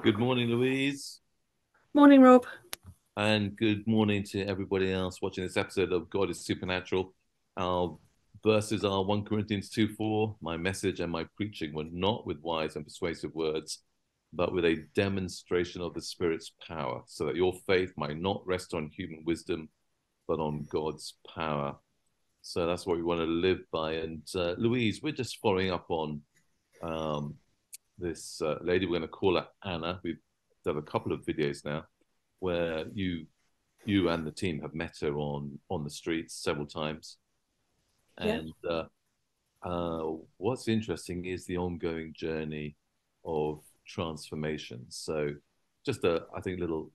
Good morning, Louise, Morning, Rob. and good morning to everybody else watching this episode of God is Supernatural. Our verses are 1 Corinthians 2:4. My message and my preaching were not with wise and persuasive words, but with a demonstration of the Spirit's power, so that your faith might not rest on human wisdom, but on God's power. So that's what we want to live by. And Louise, we're just following up on um, this lady. We're going to call her Anna. We've done a couple of videos now where you and the team have met her on the streets several times. Yeah. And what's interesting is the ongoing journey of transformation. So, just I think, little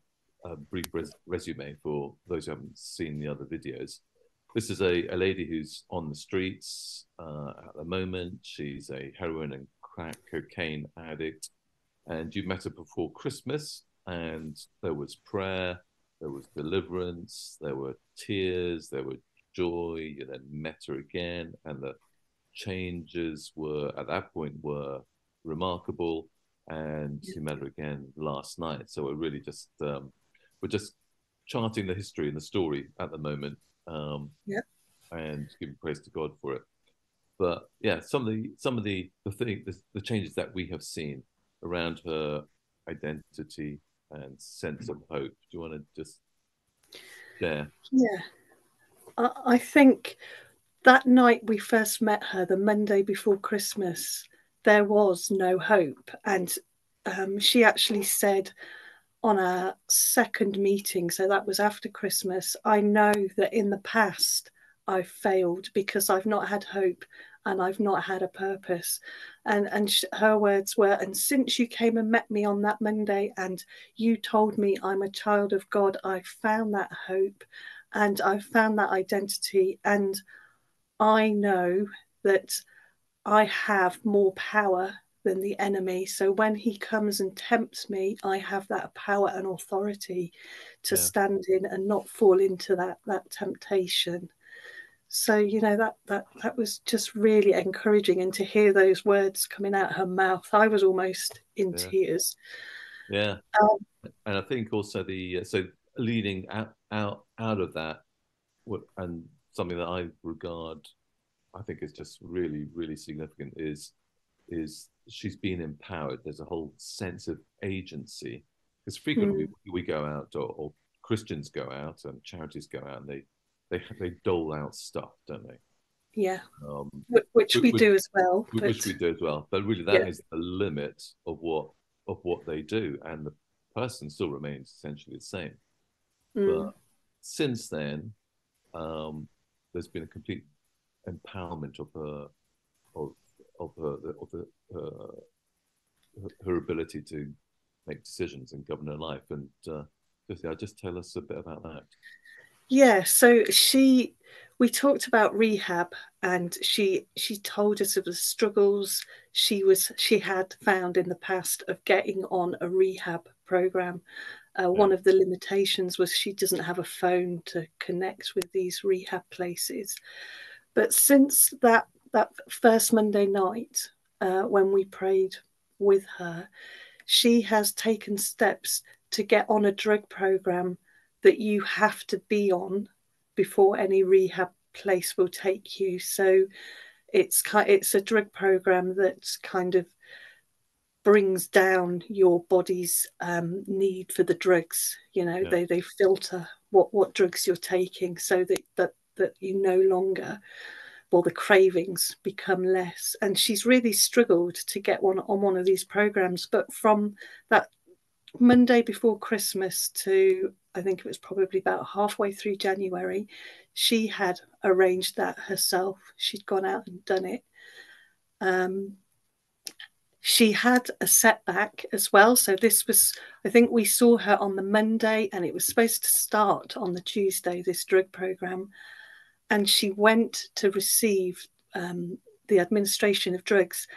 brief resume for those who haven't seen the other videos. This is a lady who's on the streets at the moment. She's a heroin and crack cocaine addict, and you met her before Christmas, and there was prayer, there was deliverance, there were tears, there were joy. You then met her again, and the changes were at that point were remarkable. And you met her again last night. So we're just charting the history and the story at the moment, Yeah. and giving praise to God for it. But yeah, some of the changes that we have seen around her identity and sense of hope. Do you want to just share? Yeah. I think that night we first met her, the Monday before Christmas, there was no hope. And she actually said on our second meeting, so that was after Christmas, I know that in the past I've failed because I've not had hope and I've not had a purpose. And her words were, and since you came and met me on that Monday and you told me I'm a child of God, I found that hope and I found that identity. And I know that I have more power than the enemy. So when he comes and tempts me, I have that power and authority to Yeah, stand in and not fall into that temptation. So that was just really encouraging, and to hear those words coming out her mouth, I was almost in yeah, tears. yeah. Um, And I think also the so leading out of that, and something that I regard, I think is just really significant is she's been empowered. There's a whole sense of agency, because frequently mm, we go out, or Christians go out and charities go out, and they dole out stuff, don't they? yeah, Um, which we which, do as well. which But we do as well. But really, yeah, that is the limit of what they do, and the person still remains essentially the same. But mm, since then, um, there's been a complete empowerment of of her of the, her ability to make decisions and govern her life. And just tell us a bit about that. yeah. So we talked about rehab, and she told us of the struggles she had found in the past of getting on a rehab program. Yeah, One of the limitations was she doesn't have a phone to connect with these rehab places. But since that first Monday night, when we prayed with her, she has taken steps to get on a drug program that you have to be on before any rehab place will take you. So it's a drug program that kind of brings down your body's need for the drugs. yeah, They filter what drugs you're taking so that you no longer, well, the cravings become less. And she's really struggled to get one of these programs. But from that Monday before Christmas to, I think it was probably about halfway through January, she had arranged that herself. She'd gone out and done it. Um, she had a setback as well. So this was, I think we saw her on the Monday and it was supposed to start on the Tuesday, this drug program. And she went to receive the administration of drugs,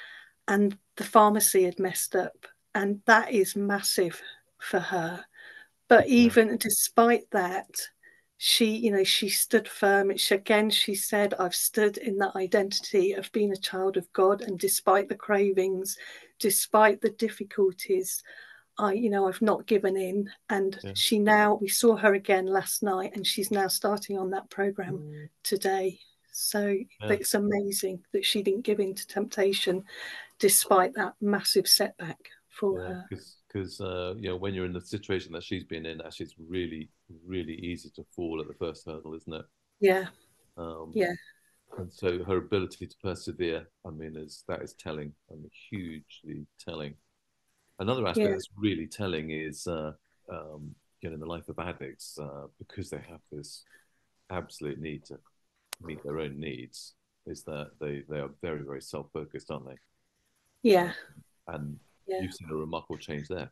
and the pharmacy had messed up. And that is massive for her. But yeah, even despite that, she stood firm. She said, I've stood in that identity of being a child of God. And despite the cravings, despite the difficulties, I've not given in. And Yeah. we saw her again last night, and she's now starting on that program today. So Yeah. it's amazing that she didn't give in to temptation despite that massive setback for Yeah, her. because when you're in the situation that she's been in, actually, it's really, really easy to fall at the first hurdle, isn't it? Yeah, Um, yeah, and so her ability to persevere, I mean, that is telling, I mean, hugely telling. Another aspect yeah, that's really telling is, in the life of addicts, because they have this absolute need to meet their own needs, is that they are very, very self-focused, aren't they? yeah, And yeah. you've seen a remarkable change there.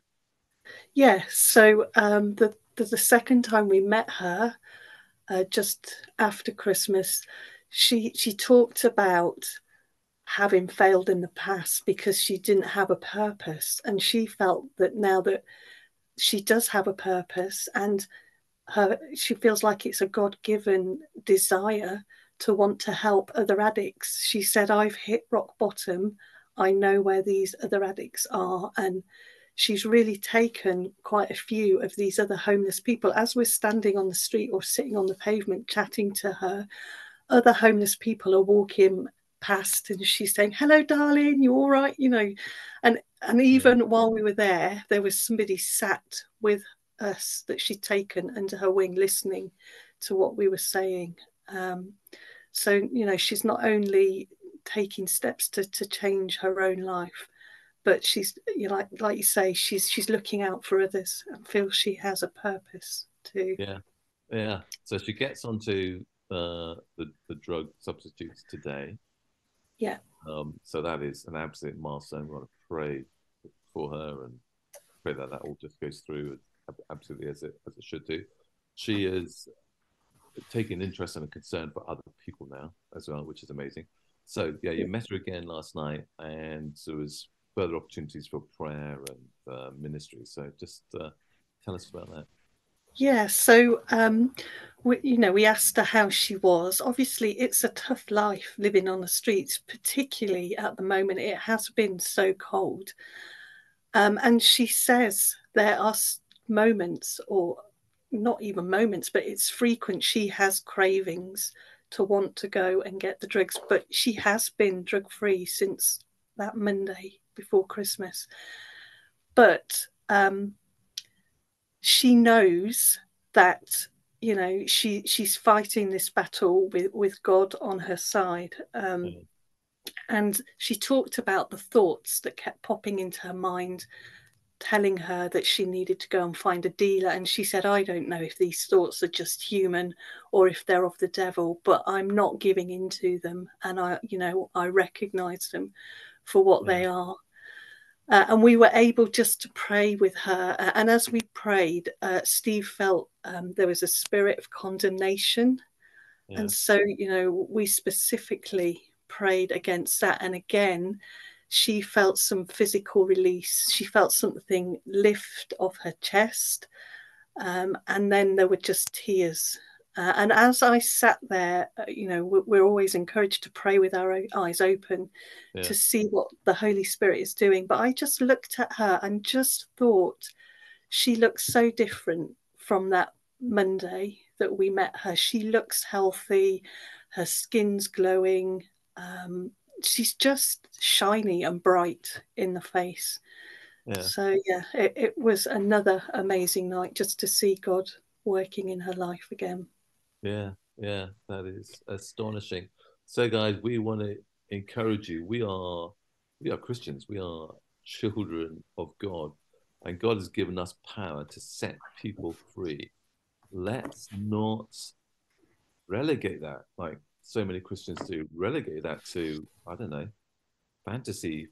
Yeah. So the second time we met her, just after Christmas, she talked about having failed in the past because she didn't have a purpose, and she felt that now that she does have a purpose, and she feels like it's a God-given desire to want to help other addicts. She said, I've hit rock bottom. I know where these other addicts are. And she's really taken quite a few of these other homeless people. As we're standing on the street or sitting on the pavement chatting to her, other homeless people are walking past, and she's saying, hello darling, you all right, and Yeah, even while we were there was somebody sat with us that she'd taken under her wing, listening to what we were saying. So she's not only taking steps to change her own life, but she's, like you say, she's looking out for others and feels she has a purpose too. yeah, yeah. So she gets onto the drug substitutes today. Yeah, So that is an absolute milestone. We want to pray for her and pray that all just goes through absolutely as it should do. She is taking interest and a concern for other people now as well, which is amazing. So yeah, you met her again last night, and there was further opportunities for prayer and ministry. So just tell us about that. yeah. So we asked her how she was. Obviously, it's a tough life living on the streets, particularly at the moment. It has been so cold. And she says there are moments, or not even moments, but it's frequent. She has cravings to want to go and get the drugs, but she has been drug free since that Monday before Christmas. But she knows that she's fighting this battle with God on her side. Yeah, And she talked about the thoughts that kept popping into her mind, telling her that she needed to go and find a dealer. And she said, I don't know if these thoughts are just human or if they're of the devil, but I'm not giving into them. And I recognize them for what yeah, they are. And we were able just to pray with her. And as we prayed, Steve felt there was a spirit of condemnation. yeah, And so, we specifically prayed against that. And again, she felt some physical release. She felt something lift off her chest. And then there were just tears. And as I sat there, we're always encouraged to pray with our eyes open yeah, to see what the Holy Spirit is doing. But I just looked at her and just thought she looks so different from that Monday that we met her. She looks healthy, her skin's glowing. She's just shiny and bright in the face. yeah. So, yeah, it was another amazing night just to see God working in her life again. Yeah, yeah, that is astonishing. So, guys, we want to encourage you. We are Christians. We are children of God, and God has given us power to set people free. Let's not relegate that, like so many Christians do, relegate that to, I don't know, fantasy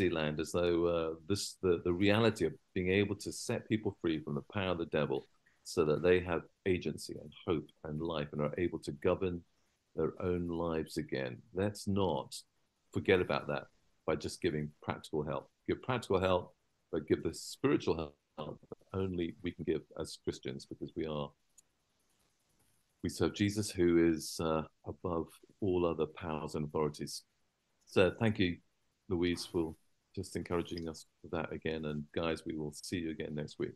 land, as though the reality of being able to set people free from the power of the devil, so that they have agency and hope and life and are able to govern their own lives again. Let's not forget about that by just giving practical help. Give practical help, but give the spiritual help that only we can give as Christians, because we serve Jesus, who is above all other powers and authorities. So thank you, Louise, for just encouraging us for that again. And guys, we will see you again next week.